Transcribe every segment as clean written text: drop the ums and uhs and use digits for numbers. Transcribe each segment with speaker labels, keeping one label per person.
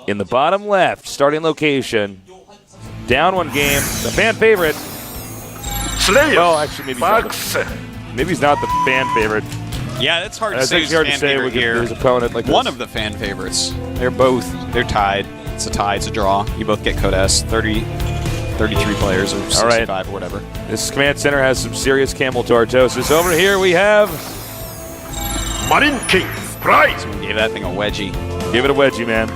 Speaker 1: In the bottom left, starting location, down one game, the fan favorite.
Speaker 2: Slayer.
Speaker 1: Well, actually, maybe he's not the fan favorite.
Speaker 3: Yeah, that's hard to
Speaker 1: I
Speaker 3: say
Speaker 1: think
Speaker 3: who's
Speaker 1: it's hard
Speaker 3: fan
Speaker 1: to say
Speaker 3: favorite here.
Speaker 1: his opponent. Like
Speaker 3: One of the fan favorites. They're tied. It's a tie. It's a draw. You both get code S. 33 players or 65 or whatever.
Speaker 1: This command center has some serious camel tortosis. Over here we have
Speaker 2: MarineKing. Right.
Speaker 3: So we gave that thing a wedgie.
Speaker 1: Give it a wedgie, man.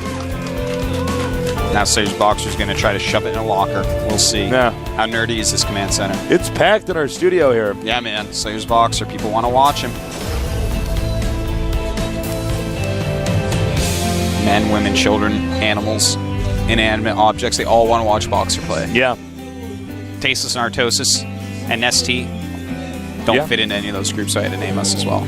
Speaker 3: Now Slayer's Boxer's going to try to shove it in a locker. We'll see.
Speaker 1: Yeah.
Speaker 3: How nerdy is this command center?
Speaker 1: It's packed in our studio here.
Speaker 3: Yeah, man. Slayer's Boxer. People want to watch him. Men, women, children, animals, inanimate objects. They all want to watch Boxer play.
Speaker 1: Yeah.
Speaker 3: Tasteless and Artosis and Nestea don't fit into any of those groups, so I had to name us as well.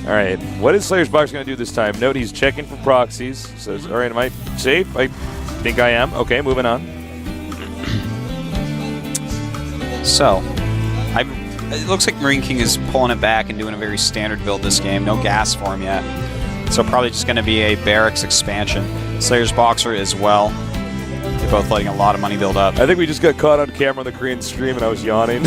Speaker 1: All right. What is Slayer's Box going to do this time? Note he's checking for proxies. Says, all right, am I safe? I think I am. Okay, moving on.
Speaker 3: So, it looks like MarineKing is pulling it back and doing a very standard build this game. No gas for him yet. So probably just going to be a barracks expansion. Slayer's Boxer as well. They're both letting a lot of money build up.
Speaker 1: I think we just got caught on camera on the Korean stream and I was yawning.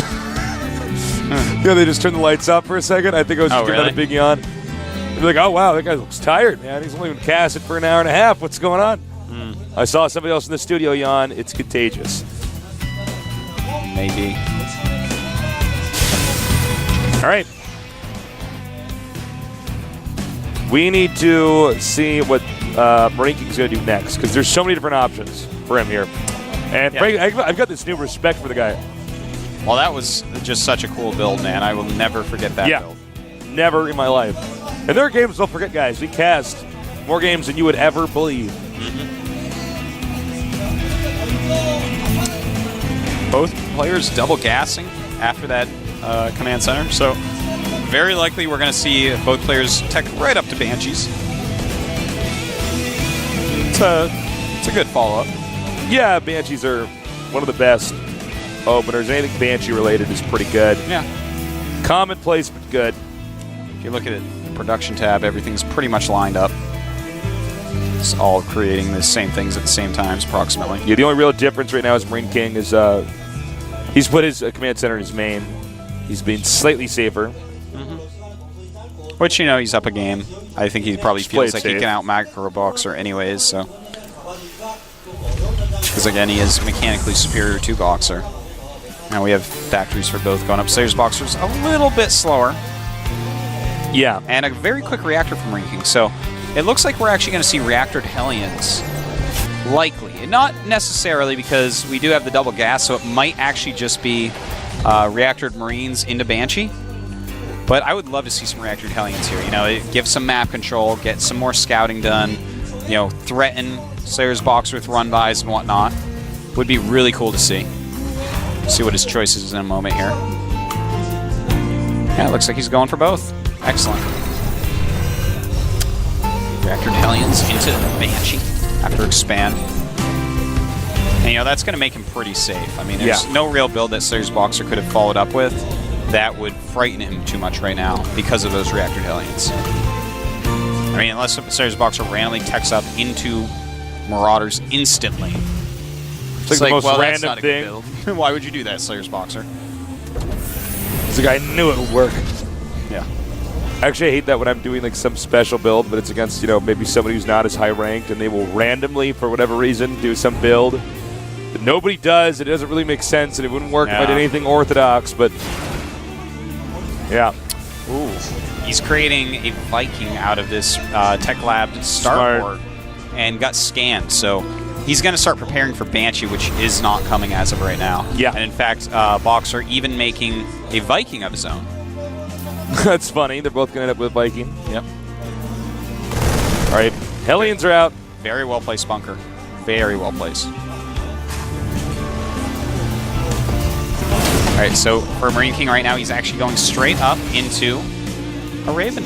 Speaker 1: Yeah, they just turned the lights off for a second. I think I was just giving out a big yawn. They're like, oh, wow, that guy looks tired, man. He's only been casted for an hour and a half. What's going on? I saw somebody else in the studio yawn. It's contagious.
Speaker 3: Maybe.
Speaker 1: All right. We need to see what MarineKing is going to do next because there's so many different options for him here. And frankly, I've got this new respect for the guy.
Speaker 3: Well, that was just such a cool build, man. I will never forget that build.
Speaker 1: Never in my life. And there are games we'll forget, guys. We cast more games than you would ever believe.
Speaker 3: Both players double gassing after that command center. So very likely we're going to see both players tech right up to Banshees. It's a good follow-up.
Speaker 1: Yeah, Banshees are one of the best openers. Anything Banshee related is pretty good.
Speaker 3: Yeah.
Speaker 1: Commonplace, but good.
Speaker 3: If you look at it, the production tab, everything's pretty much lined up. It's all creating the same things at the same times, approximately.
Speaker 1: Yeah, the only real difference right now is MarineKing is he's put his command center in his main. He's been slightly safer.
Speaker 3: Which, you know, he's up a game. I think he probably feels like
Speaker 1: safe.
Speaker 3: he can out-macro Boxer anyways, so. Because, again, he is mechanically superior to Boxer. Now we have factories for both going up. Slayer's Boxer's a little bit slower.
Speaker 1: Yeah.
Speaker 3: And a very quick reactor from MarineKing. So it looks like we're actually going to see reactored Hellions. Likely. Not necessarily because we do have the double gas, so it might actually just be reactored Marines into Banshee. But I would love to see some reactored Hellions here. You know, give some map control, get some more scouting done, you know, threaten Slayer's Boxer with run-bys and whatnot. Would be really cool to see. See what his choice is in a moment here. Yeah, it looks like he's going for both. Excellent. Reactored Hellions into Banshee after expand. And, you know, that's going to make him pretty safe. I mean, there's no real build that Slayer's Boxer could have followed up with that would frighten him too much right now because of those reactored Hellions. I mean, unless Slayer's Boxer randomly techs up into Marauders instantly.
Speaker 1: It's like the most random
Speaker 3: that's not
Speaker 1: thing.
Speaker 3: a good build. Why would you do that, Slayer's Boxer?
Speaker 1: It's like I knew it would work.
Speaker 3: Yeah.
Speaker 1: Actually, I hate that when I'm doing like some special build, but it's against, you know, maybe somebody who's not as high ranked, and they will randomly, for whatever reason, do some build that nobody does. It doesn't really make sense, and it wouldn't work if I did anything orthodox. But yeah.
Speaker 3: Ooh. He's creating a Viking out of this Tech Lab starport and got scanned. So he's going to start preparing for Banshee, which is not coming as of right now.
Speaker 1: Yeah.
Speaker 3: And in fact, Boxer even making a Viking of his own.
Speaker 1: That's funny. They're both going to end up with Viking.
Speaker 3: Yep.
Speaker 1: All right. Hellions are out.
Speaker 3: Very well placed bunker. Very well placed. All right, so for MarineKing right now, he's actually going straight up into a Raven.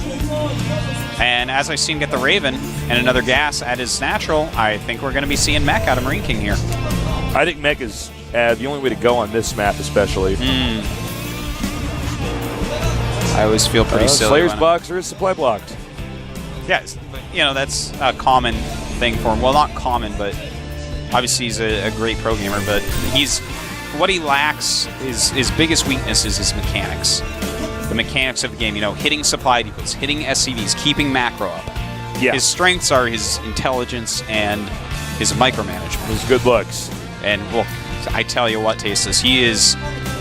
Speaker 3: And as I've seen get the Raven and another gas at his natural, I think we're going to be seeing mech out of MarineKing here.
Speaker 1: I think mech is the only way to go on this map, especially.
Speaker 3: I always feel pretty silly.
Speaker 1: Slayer's Boxer is supply blocked.
Speaker 3: Yeah, you know, that's a common thing for him. Well, not common, but obviously he's a great pro gamer, but what he lacks is his biggest weakness is his mechanics. The mechanics of the game, you know, hitting supply depots, hitting SCVs, keeping macro up.
Speaker 1: Yeah.
Speaker 3: His strengths are his intelligence and his micromanagement.
Speaker 1: His good looks.
Speaker 3: And, well, I tell you what, Tasteless, he is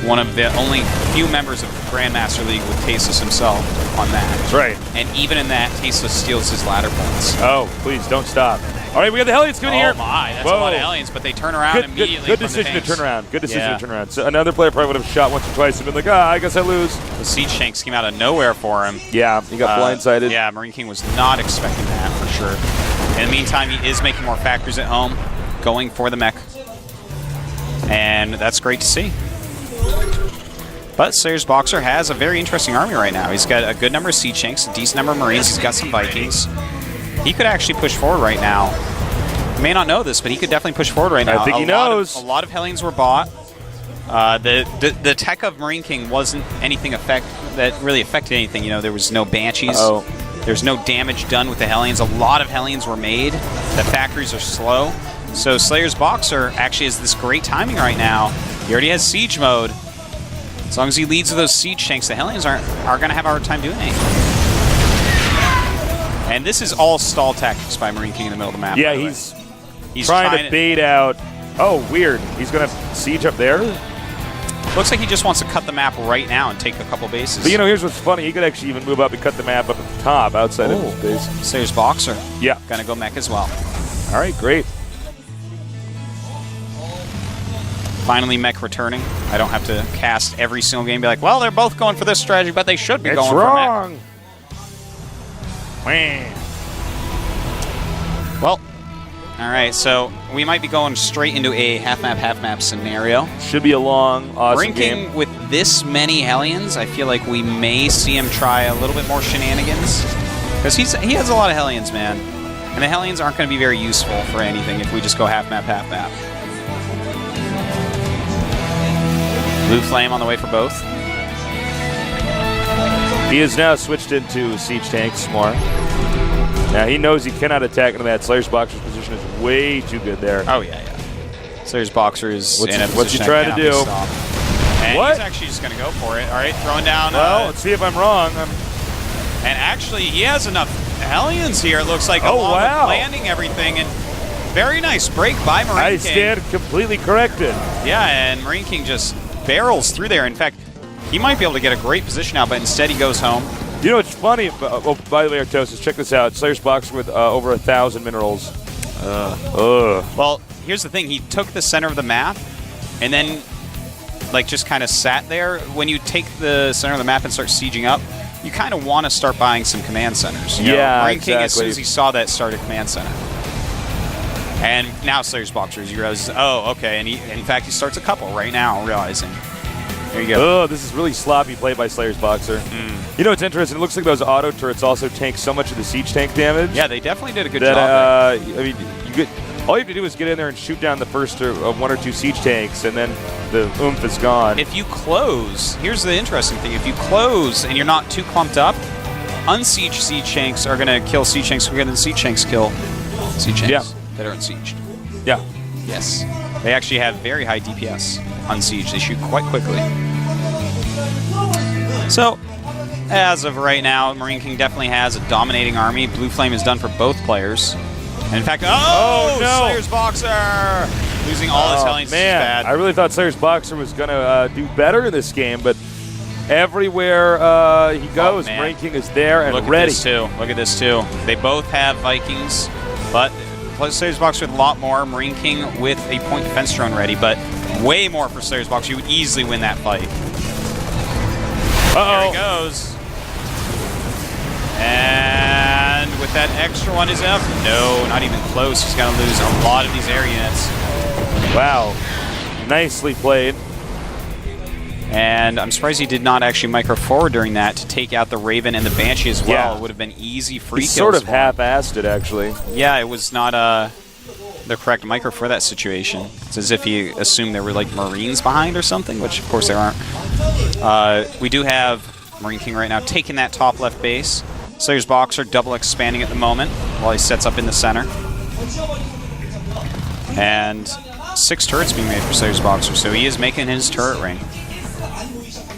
Speaker 3: one of the only few members of the Grandmaster League with Tasteless himself on that.
Speaker 1: That's right.
Speaker 3: And even in that, Tasteless steals his ladder points.
Speaker 1: Oh, please, don't stop. All right, we got the Hellions coming here.
Speaker 3: Oh, my, that's a lot of Hellions, but they turn around immediately.
Speaker 1: Good decision to turn around. Good decision to turn around. So another player probably would have shot once or twice and been like, I guess I lose.
Speaker 3: The Siege Tanks came out of nowhere for him.
Speaker 1: Yeah, he got blindsided.
Speaker 3: Yeah, MarineKing was not expecting that for sure. In the meantime, he is making more factories at home, going for the mech. And that's great to see. But Slayer's Boxer has a very interesting army right now. He's got a good number of Siege Tanks, a decent number of Marines, he's got some Vikings. He could actually push forward right now. You may not know this, but he could definitely push forward right now.
Speaker 1: I think he knows.
Speaker 3: A lot of Hellions were bought. The tech of MarineKing wasn't anything that really affected anything. You know, there was no Banshees. There's no damage done with the Hellions. A lot of Hellions were made. The factories are slow. So Slayer's Boxer actually has this great timing right now. He already has Siege mode. As long as he leads with those Siege Tanks, the Hellions are going to have a hard time doing anything. And this is all stall tactics by MarineKing in the middle of the map.
Speaker 1: Yeah, he's trying to bait out. Oh, weird. He's going to siege up there?
Speaker 3: Looks like he just wants to cut the map right now and take a couple bases.
Speaker 1: But, you know, here's what's funny. He could actually even move up and cut the map up at the top outside of his base.
Speaker 3: Slayer's Boxer.
Speaker 1: Yeah.
Speaker 3: Going to go mech as well.
Speaker 1: All right, great.
Speaker 3: Finally, mech returning. I don't have to cast every single game and be like, well, they're both going for this strategy, but they should be going for mech. Well, all right, so we might be going straight into a half-map scenario.
Speaker 1: Should be a long, awesome game.
Speaker 3: MarineKing with this many Hellions, I feel like we may see him try a little bit more shenanigans. Because he has a lot of Hellions, man. And the Hellions aren't going to be very useful for anything if we just go half-map. Blue Flame on the way for both.
Speaker 1: He has now switched into Siege Tanks more. Now he knows he cannot attack into that. Slayer's Boxer's position is way too good there.
Speaker 3: Oh, yeah. Slayer's Boxer is in a position
Speaker 1: what's he trying to do?
Speaker 3: And he's actually just going to go for it. All right, throwing down.
Speaker 1: Well, let's see if I'm wrong.
Speaker 3: And actually, he has enough Hellions here, it looks like,
Speaker 1: with
Speaker 3: landing everything. And very nice break by MarineKing.
Speaker 1: I stand completely corrected.
Speaker 3: Yeah, and MarineKing just barrels through there. In fact, he might be able to get a great position now, but instead he goes home.
Speaker 1: You know, it's funny. Oh, by the way, Artosis, check this out. Slayer's Boxer with over 1,000 minerals.
Speaker 3: Well, here's the thing. He took the center of the map and then, like, just kind of sat there. When you take the center of the map and start sieging up, you kind of want to start buying some command centers. You know, MarineKing,
Speaker 1: exactly.
Speaker 3: as soon as he saw that, started command center. And now Slayer's Boxer, he realizes, oh, okay. And in fact, he starts a couple right now, realizing. There you go.
Speaker 1: Oh, this is really sloppy play by Slayer's Boxer. You know, it's interesting. It looks like those auto turrets also tank so much of the siege tank damage.
Speaker 3: Yeah, they definitely did a good job. I
Speaker 1: mean, all you have to do is get in there and shoot down the first one or two siege tanks, and then the oomph is gone.
Speaker 3: If you close, here's the interesting thing. If you close and you're not too clumped up, unsieged siege tanks are going to kill siege tanks quicker than siege tanks kill siege tanks that are unsieged.
Speaker 1: Yeah.
Speaker 3: Yes. They actually have very high DPS unsieged. They shoot quite quickly. So, as of right now, MarineKing definitely has a dominating army. Blue Flame is done for both players. And in fact, no! Slayer's Boxer! Losing all his Hellions is bad.
Speaker 1: I really thought Slayer's Boxer was going to do better in this game, but everywhere he goes, MarineKing is there and ready.
Speaker 3: Look at this, too. They both have Vikings, but Slayer's Boxer with a lot more. MarineKing with a point defense drone ready, but way more for Slayer's Boxer. You would easily win that fight. There he goes. And with that extra one is up. No, not even close. He's going to lose a lot of these air units.
Speaker 1: Wow. Nicely played.
Speaker 3: And I'm surprised he did not actually micro forward during that to take out the Raven and the Banshee as well. Yeah. It would have been easy free kills.
Speaker 1: He sort of half-assed it, actually.
Speaker 3: Yeah, it was not the correct micro for that situation. It's as if he assumed there were like Marines behind or something, which of course there aren't. We do have MarineKing right now taking that top left base. Slayer's Boxer double expanding at the moment while he sets up in the center. And 6 turrets being made for Slayer's Boxer, so he is making his turret ring.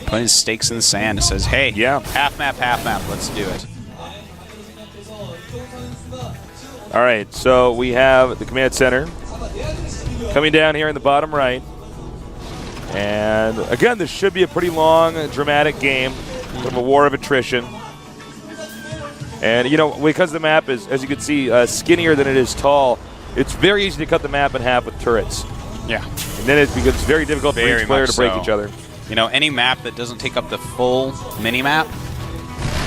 Speaker 3: Putting his stakes in the sand. It says, hey, half map, let's do it.
Speaker 1: All right, so we have the command center coming down here in the bottom right. And again, this should be a pretty long, dramatic game. Sort of a war of attrition. And, you know, because the map is, as you can see, skinnier than it is tall, it's very easy to cut the map in half with turrets.
Speaker 3: Yeah.
Speaker 1: And then it becomes very difficult for each player to break each other.
Speaker 3: You know, any map that doesn't take up the full mini-map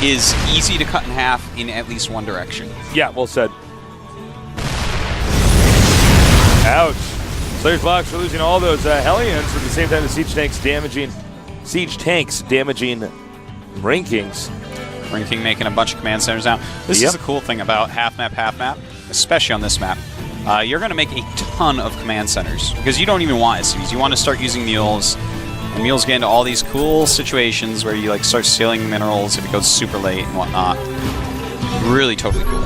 Speaker 3: is easy to cut in half in at least one direction.
Speaker 1: Yeah, well said. Ouch. Slayer's Boxer losing all those Hellions at the same time the Siege Tanks damaging MarineKings.
Speaker 3: MarineKing making a bunch of command centers now. This is the cool thing about half map, especially on this map. You're going to make a ton of command centers because you don't even want SCVs. You want to start using mules. And mules get into all these cool situations where you like start stealing minerals if it goes super late and whatnot. Really totally cool.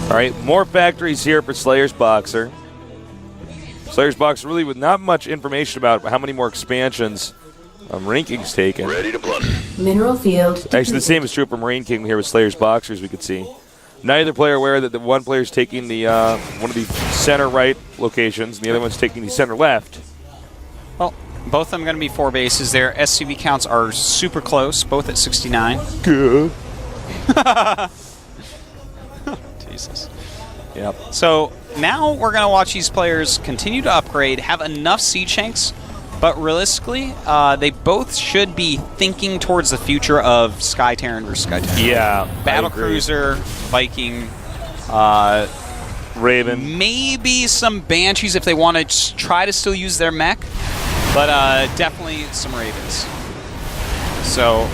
Speaker 1: All right, more factories here for Slayer's Boxer. Slayer's Boxer really with not much information about how many more expansions MarineKing's taken.
Speaker 2: Ready to plunder.
Speaker 4: Mineral field.
Speaker 1: Actually, the same is true for MarineKing here with Slayer's Boxer, as we could see. Neither player aware that the one player is taking the one of the center right locations, and the other one's taking the center left.
Speaker 3: Well, both of them going to be 4 bases. Their SCV counts are super close, both at 69.
Speaker 1: Good.
Speaker 3: Jesus.
Speaker 1: Yep.
Speaker 3: So now we're going to watch these players continue to upgrade, have enough siege tanks, but realistically, they both should be thinking towards the future of Sky Terran versus Sky Terran.
Speaker 1: Yeah.
Speaker 3: Battle Cruiser, Viking,
Speaker 1: Raven.
Speaker 3: Maybe some Banshees if they want to try to still use their mech, but definitely some Ravens. So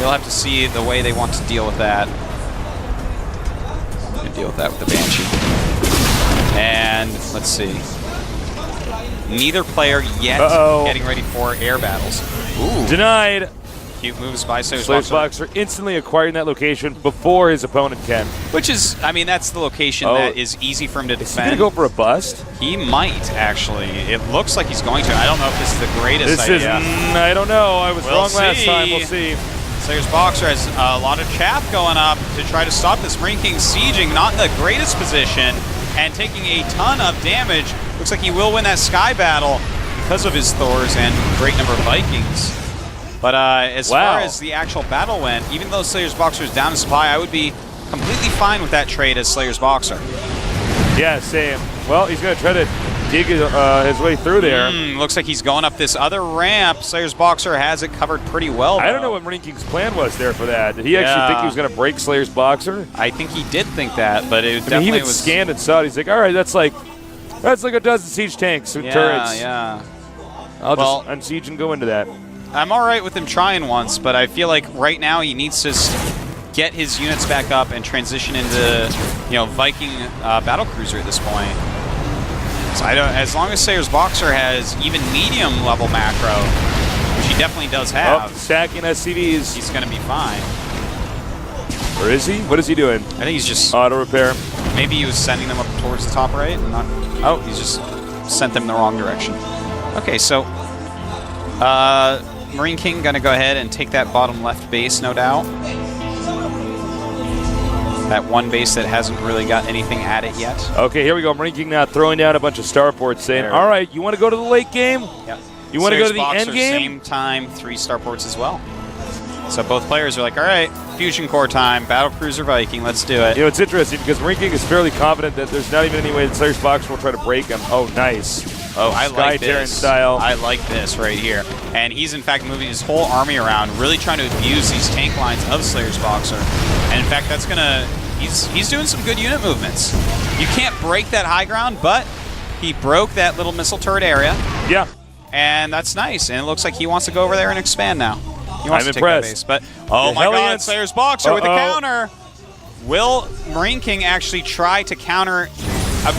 Speaker 3: we'll have to see the way they want to deal with that. I'm going to deal with that with the Banshee. And let's see. Neither player yet getting ready for air battles. Ooh.
Speaker 1: Denied.
Speaker 3: Cute moves by
Speaker 1: Slayer's Boxer instantly acquiring that location before his opponent can.
Speaker 3: Which is, I mean, that's the location that is easy for him to defend.
Speaker 1: Is he going to go for a bust?
Speaker 3: He might, actually. It looks like he's going to. I don't know if this is the greatest idea.
Speaker 1: I don't know. I was wrong last time. We'll see.
Speaker 3: Slayer's Boxer has a lot of chaff going up to try to stop this MarineKing sieging. Not in the greatest position and taking a ton of damage. Looks like he will win that Sky battle because of his Thors and great number of Vikings. But as far as the actual battle went, even though Slayer's Boxer is down in supply, I would be completely fine with that trade as Slayer's Boxer.
Speaker 1: Yeah, same. Well, he's going to try to dig his way through there.
Speaker 3: Looks like he's going up this other ramp. Slayer's Boxer has it covered pretty well, though.
Speaker 1: I don't know what MarineKing's plan was there for that. Did he actually think he was going to break Slayer's Boxer?
Speaker 3: I think he did think that, but it definitely
Speaker 1: he even
Speaker 3: was...
Speaker 1: scanned and saw it. He's like, all right, that's like a dozen siege tanks and turrets.
Speaker 3: Yeah.
Speaker 1: I'll just unsiege and go into that.
Speaker 3: I'm all right with him trying once, but I feel like right now he needs to get his units back up and transition into, Viking battle cruiser at this point. So as long as Slayer's Boxer has even medium level macro, which he definitely does have,
Speaker 1: stacking SCVs,
Speaker 3: he's going to be fine.
Speaker 1: Or is he? What is he doing?
Speaker 3: I think he's just
Speaker 1: auto repair.
Speaker 3: Maybe he was sending them up towards the top right. And not, he's just sent them in the wrong direction. Okay, so MarineKing going to go ahead and take that bottom left base, no doubt. That one base that hasn't really got anything at it yet.
Speaker 1: Okay, here we go. MarineKing now throwing down a bunch of starports, saying, all right, you want to go to the late game?
Speaker 3: Yeah.
Speaker 1: You want to go to the end game?
Speaker 3: Same time, 3 starports as well. So both players are like, all right, fusion core time, battle cruiser Viking, let's do it.
Speaker 1: It's interesting because MarineKing is fairly confident that there's not even any way that Slayer's Boxer will try to break him. Oh, nice.
Speaker 3: Oh, I like this.
Speaker 1: Sky Terran style.
Speaker 3: I like this right here. And he's, in fact, moving his whole army around, really trying to abuse these tank lines of Slayer's Boxer. And, in fact, that's going to... He's doing some good unit movements. You can't break that high ground, but he broke that little missile turret area.
Speaker 1: Yeah.
Speaker 3: And that's nice. And it looks like he wants to go over there and expand now. He wants to take that base. But, oh my God, Slayer's Boxer with a counter. Will MarineKing actually try to counter...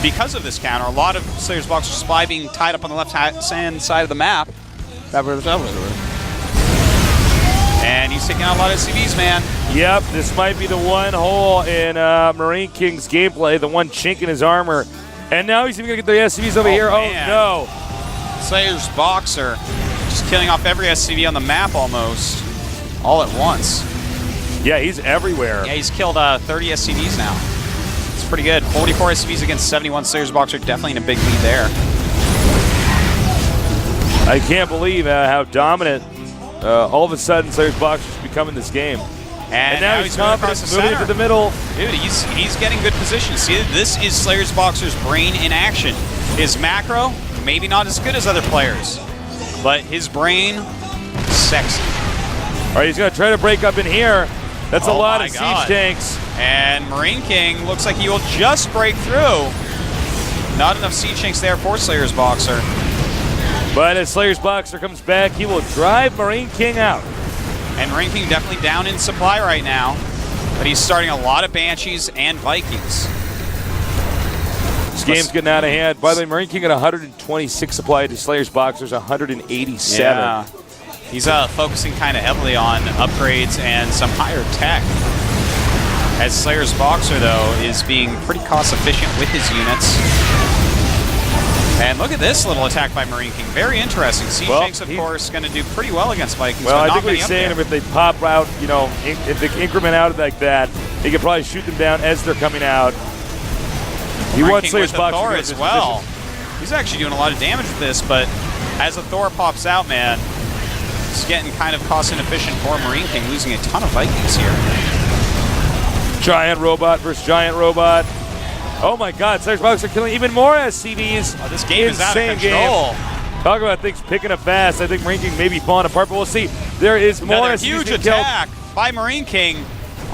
Speaker 3: because of this counter, a lot of Slayer's Boxer supply being tied up on the left-hand side of the map. And he's taking out a lot of SCVs, man.
Speaker 1: Yep, this might be the one hole in MarineKing's gameplay, the one chink in his armor. And now he's even going to get the SCVs over here.
Speaker 3: Man.
Speaker 1: Oh,
Speaker 3: no. Slayer's Boxer just killing off every SCV on the map almost, all at once.
Speaker 1: Yeah, he's everywhere.
Speaker 3: Yeah, he's killed 30 SCVs now. It's pretty good. 44 SCVs against 71. Slayer's Boxer definitely in a big lead there.
Speaker 1: I can't believe how dominant all of a sudden Slayer's Boxer's become in this game.
Speaker 3: And now he's
Speaker 1: confident moving into the middle.
Speaker 3: Dude, he's getting good position. See, this is Slayer's Boxer's brain in action. His macro, maybe not as good as other players, but his brain, sexy.
Speaker 1: All right, he's going to try to break up in here. That's a lot of siege tanks.
Speaker 3: And MarineKing looks like he will just break through. Not enough siege tanks there for Slayer's Boxer.
Speaker 1: But as Slayer's Boxer comes back, he will drive MarineKing out.
Speaker 3: And MarineKing definitely down in supply right now, but he's starting a lot of Banshees and Vikings.
Speaker 1: This game's getting out of hand. By the way, MarineKing at 126 supply to Slayer's Boxer's 187.
Speaker 3: Yeah. He's focusing kind of heavily on upgrades and some higher tech. As Slayer's Boxer, though, is being pretty cost efficient with his units. And look at this little attack by MarineKing. Very interesting. Siege tanks, of course, going to do pretty well against Vikings.
Speaker 1: Well,
Speaker 3: but
Speaker 1: I think what he's saying, if they pop out, you know, if they increment out like that, he could probably shoot them down as they're coming out. He wants Slayer's Boxer
Speaker 3: Thor as well. He's actually doing a lot of damage with this, but as a Thor pops out, man, it's getting kind of cost inefficient for MarineKing, losing a ton of Vikings here.
Speaker 1: Giant robot versus giant robot. Oh my God, Slayer's Boxer killing even more SCVs.
Speaker 3: Oh, this game is out of control.
Speaker 1: Talk about things picking up fast. I think MarineKing may be falling apart, but we'll see. There is more
Speaker 3: Another
Speaker 1: SCVs
Speaker 3: huge attack by MarineKing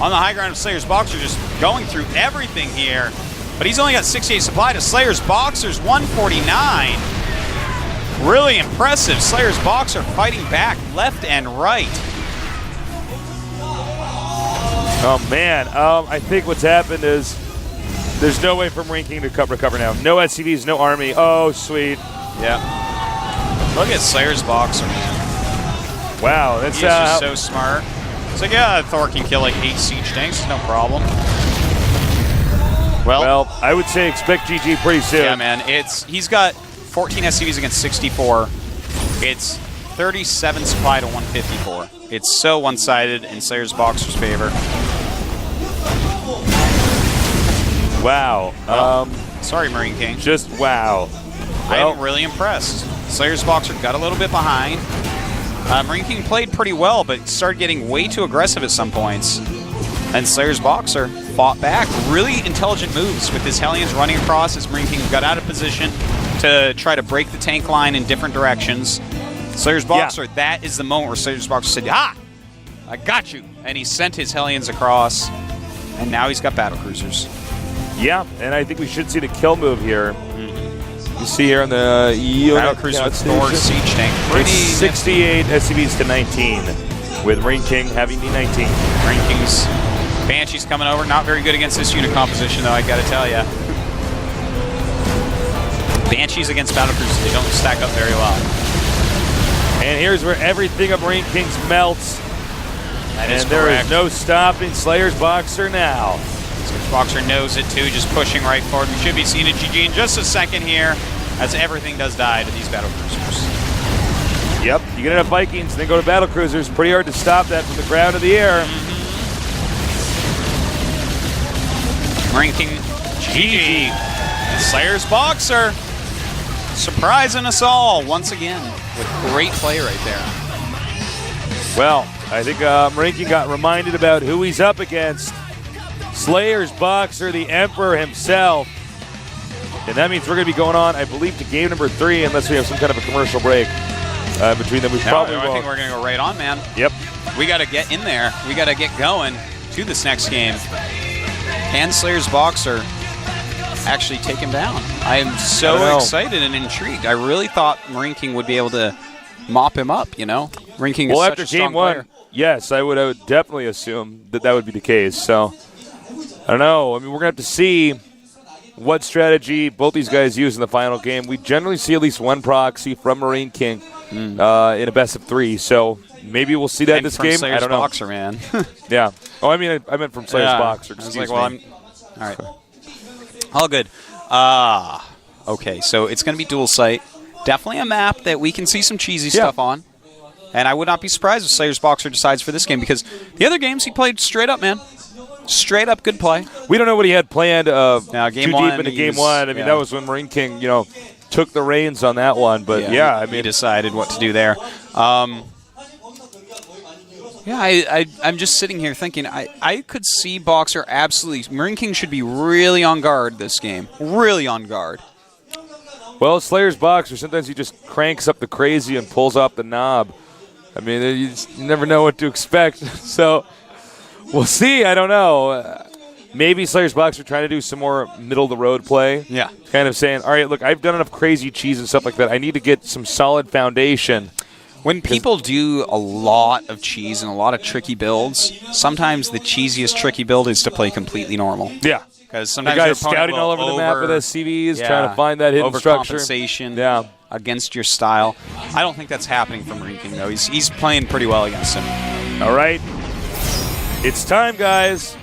Speaker 3: on the high ground of Slayer's Boxer, just going through everything here. But he's only got 68 supply to Slayer's Boxer's 149. Really impressive. Slayer's Boxer fighting back left and right.
Speaker 1: Oh man, I think what's happened is there's no way for MarineKing to recover now. No SCVs, no army. Oh, sweet.
Speaker 3: Yeah. Look at Slayer's Boxer, man.
Speaker 1: Wow, that's
Speaker 3: he is just so smart. It's like, yeah, Thor can kill like 8 siege tanks, no problem. Well,
Speaker 1: I would say expect GG pretty soon.
Speaker 3: Yeah, man. He's got 14 SCVs against 64. It's 37 supply to 154. It's so one-sided in Slayer's Boxer's favor.
Speaker 1: Wow.
Speaker 3: Sorry, MarineKing.
Speaker 1: Just wow.
Speaker 3: I am really impressed. Slayer's Boxer got a little bit behind. MarineKing played pretty well, but started getting way too aggressive at some points. And Slayer's Boxer fought back. Really intelligent moves with his Hellions running across as MarineKing got out of position to try to break the tank line in different directions. Slayer's Boxer, that is the moment where Slayer's Boxer said, "Ah, I got you." And he sent his Hellions across. And now he's got battlecruisers.
Speaker 1: Yeah, and I think we should see the kill move here. You see here on the
Speaker 3: battlecruiser with Thor's siege tank.
Speaker 1: Pretty 68 SCVs to 19, with MarineKing having the 19.
Speaker 3: MarineKing's Banshee's coming over. Not very good against this unit composition, though, I gotta tell you. Banshees against battlecruisers, they don't stack up very well.
Speaker 1: And here's where everything of MarineKing's melts.
Speaker 3: That is
Speaker 1: there is no stopping Slayer's Boxer now.
Speaker 3: Slayer's Boxer knows it too, just pushing right forward. We should be seeing a GG in just a second here, as everything does die to these battlecruisers.
Speaker 1: Yep, you get enough Vikings and then go to battlecruisers. Pretty hard to stop that from the ground to the air.
Speaker 3: MarineKing GG. And Slayer's Boxer surprising us all once again with great play right there.
Speaker 1: Well, I think MarineKing got reminded about who he's up against. Slayer's Boxer, the Emperor himself. And that means we're going to be going on, I believe, to game number 3, unless we have some kind of a commercial break between them. I think
Speaker 3: we're going to go right on, man.
Speaker 1: Yep.
Speaker 3: We got to get in there. We got to get going to this next game. Can Slayer's Boxer actually take him down? I am so excited and intrigued. I really thought MarineKing would be able to mop him up, you know? MarineKing is such a strong player.
Speaker 1: Yes, I would definitely assume that would be the case. So, I don't know. I mean, we're going to have to see what strategy both these guys use in the final game. We generally see at least one proxy from MarineKing in a best of 3. So, maybe we'll see that
Speaker 3: and
Speaker 1: this
Speaker 3: from
Speaker 1: game.
Speaker 3: Slayer's
Speaker 1: I don't know.
Speaker 3: Boxer, man.
Speaker 1: Yeah. Oh, I mean, I meant from Slayer's Boxer.
Speaker 3: I was
Speaker 1: Excuse
Speaker 3: like,
Speaker 1: me.
Speaker 3: all right. All good. Okay, so it's going to be dual site. Definitely a map that we can see some cheesy stuff on. And I would not be surprised if Slayer's Boxer decides for this game because the other games he played straight up, man. Straight up good play.
Speaker 1: We don't know what he had planned
Speaker 3: now,
Speaker 1: too deep into game one. I mean, that was when MarineKing, took the reins on that one. But, I mean,
Speaker 3: he decided what to do there. I'm just sitting here thinking I could see Boxer absolutely. MarineKing should be really on guard this game. Really on guard.
Speaker 1: Well, Slayer's Boxer, sometimes he just cranks up the crazy and pulls off the knob. I mean, you just never know what to expect. So we'll see. I don't know. Maybe Slayer's Boxer trying to do some more middle-of-the-road play.
Speaker 3: Yeah.
Speaker 1: Kind of saying, all right, look, I've done enough crazy cheese and stuff like that. I need to get some solid foundation.
Speaker 3: When people do a lot of cheese and a lot of tricky builds, sometimes the cheesiest tricky build is to play completely normal.
Speaker 1: Yeah.
Speaker 3: Because sometimes
Speaker 1: the guy's
Speaker 3: your opponent
Speaker 1: scouting all over the map with SCVs, trying to find that hidden structure.
Speaker 3: Overcompensation against your style. I don't think that's happening from MarineKing, though. He's playing pretty well against him.
Speaker 1: All right. It's time, guys.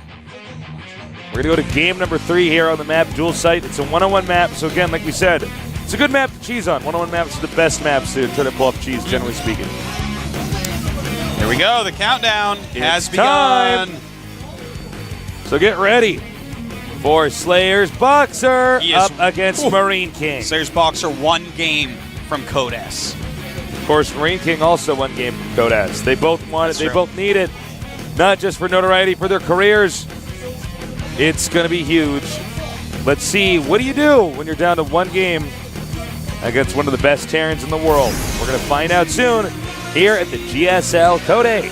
Speaker 1: We're going to go to game number 3 here on the map, Dual Site. It's a one-on-one map, so again, like we said, it's a good map to cheese on. One-on-one maps are the best maps to try to pull off cheese, generally speaking.
Speaker 3: Here we go. The countdown has begun.
Speaker 1: Time. So get ready for Slayer's Boxer up against MarineKing.
Speaker 3: Slayer's Boxer 1 game from Codes.
Speaker 1: Of course, MarineKing also 1 game from Codes. They both want it. They both need it. Not just for notoriety, for their careers. It's going to be huge. Let's see, what do you do when you're down to 1 game against one of the best Terrans in the world? We're going to find out soon here at the GSL Code.